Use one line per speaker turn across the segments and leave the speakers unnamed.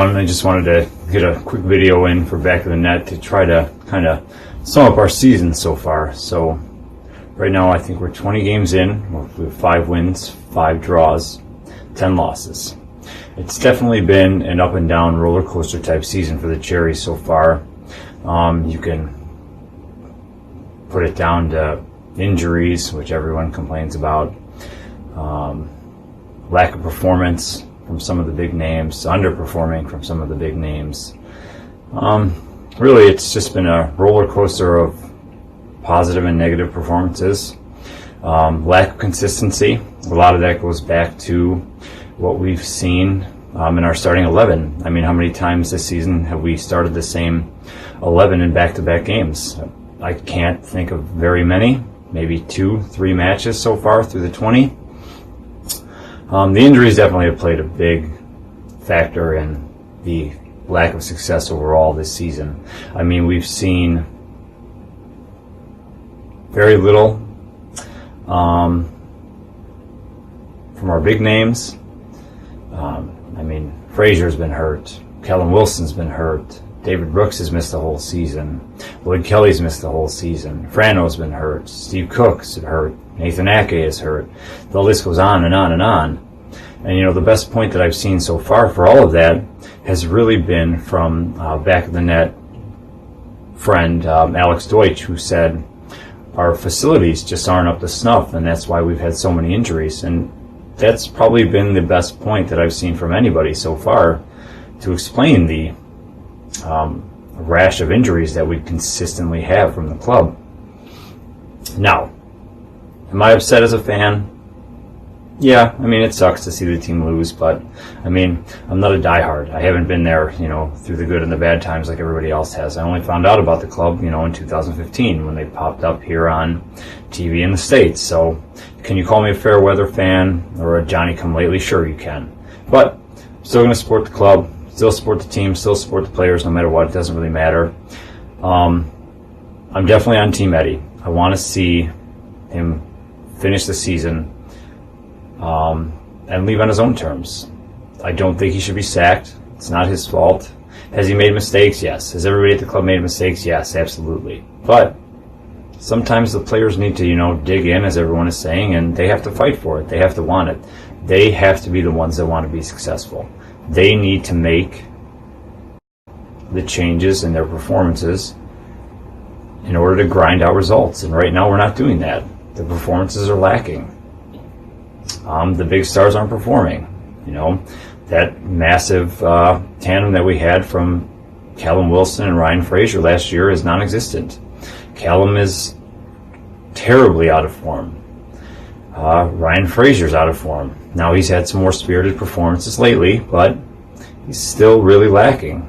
everyone. I just wanted to get a quick video in for Back of the Net to try to kind of sum up our season so far. So right now I think we're 20 games in. We have 5 wins, 5 draws, 10 losses. It's definitely been an up and down roller coaster type season for the Cherries so far. You can put it down to injuries, which everyone complains about, lack of performance from some of the big names, underperforming from some of the big names. Really, it's just been a roller coaster of positive and negative performances. Lack of consistency. A lot of that goes back to what we've seen in our starting 11. I mean, how many times this season have we started the same 11 in back-to-back games? I can't think of very many, maybe 2-3 matches so far through the 20. The injuries definitely have played a big factor in the lack of success overall this season. I mean, we've seen very little from our big names. I mean, Frazier's been hurt. Callum Wilson's been hurt. David Brooks has missed the whole season. Lloyd Kelly's missed the whole season. Frano's been hurt. Steve Cook's hurt. Nathan Ake is hurt. The list goes on and on and on. And, you know, the best point that I've seen so far for all of that has really been from Back of the Net friend Alex Deutsch, who said our facilities just aren't up to snuff, and that's why we've had so many injuries. And that's probably been the best point that I've seen from anybody so far to explain the rash of injuries that we consistently have from the club. Now, am I upset as a fan? Yeah, I mean, it sucks to see the team lose, but I mean, I'm not a diehard. I haven't been there, you know, through the good and the bad times like everybody else has. I only found out about the club, you know, in 2015 when they popped up here on TV in the States. So, can you call me a fair weather fan or a Johnny-come-lately? Sure, you can. But I'm still going to support the club, still support the team, still support the players, no matter what. It doesn't really matter. I'm definitely on Team Eddie. I want to see him finish the season and leave on his own terms. I don't think he should be sacked. It's not his fault. Has he made mistakes? Yes. Has everybody at the club made mistakes? Yes, absolutely. But sometimes the players need to, you know, dig in, as everyone is saying, and they have to fight for it. They have to want it. They have to be the ones that want to be successful. They need to make the changes in their performances in order to grind out results. And right now we're not doing that. The performances are lacking. The big stars aren't performing. You know, that massive tandem that we had from Callum Wilson and Ryan Frazier last year is non-existent. Callum is terribly out of form. Ryan Frazier's out of form. Now he's had some more spirited performances lately, but he's still really lacking.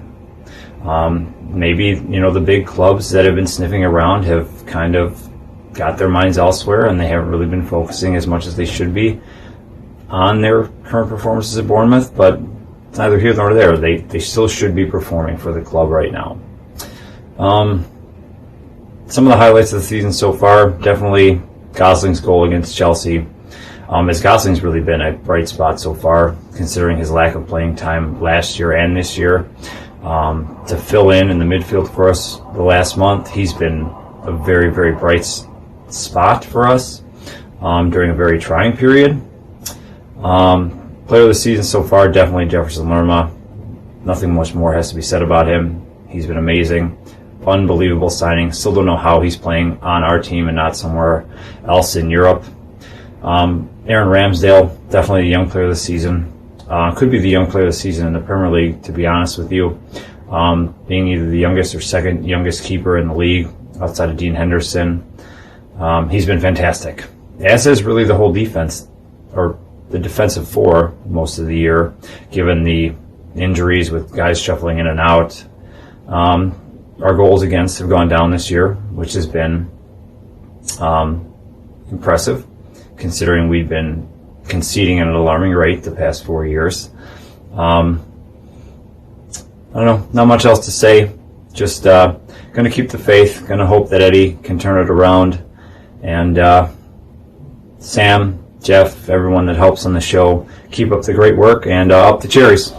Maybe, you know, the big clubs that have been sniffing around have kind of got their minds elsewhere, and they haven't really been focusing as much as they should be on their current performances at Bournemouth, but it's neither here nor there. They still should be performing for the club right now. Some of the highlights of the season so far, definitely Gosling's goal against Chelsea. As Gosling's really been a bright spot so far, considering his lack of playing time last year and this year. To fill in the midfield for us the last month, he's been a very, very bright spot for us during a very trying period. Player of the season so far, definitely Jefferson Lerma. Nothing much more has to be said about him. He's been amazing. Unbelievable signing. Still don't know how he's playing on our team and not somewhere else in Europe. Aaron Ramsdale, definitely the young player of the season. Could be the young player of the season in the Premier League, to be honest with you. Being either the youngest or second youngest keeper in the league outside of Dean Henderson. He's been fantastic. As is really the whole defense, or the defensive four most of the year, given the injuries with guys shuffling in and out. Our goals against have gone down this year, which has been impressive, considering we've been conceding at an alarming rate the past 4 years. I don't know, not much else to say. Just going to keep the faith, going to hope that Eddie can turn it around. And Sam, Jeff, everyone that helps on the show, keep up the great work, and up the Cherries.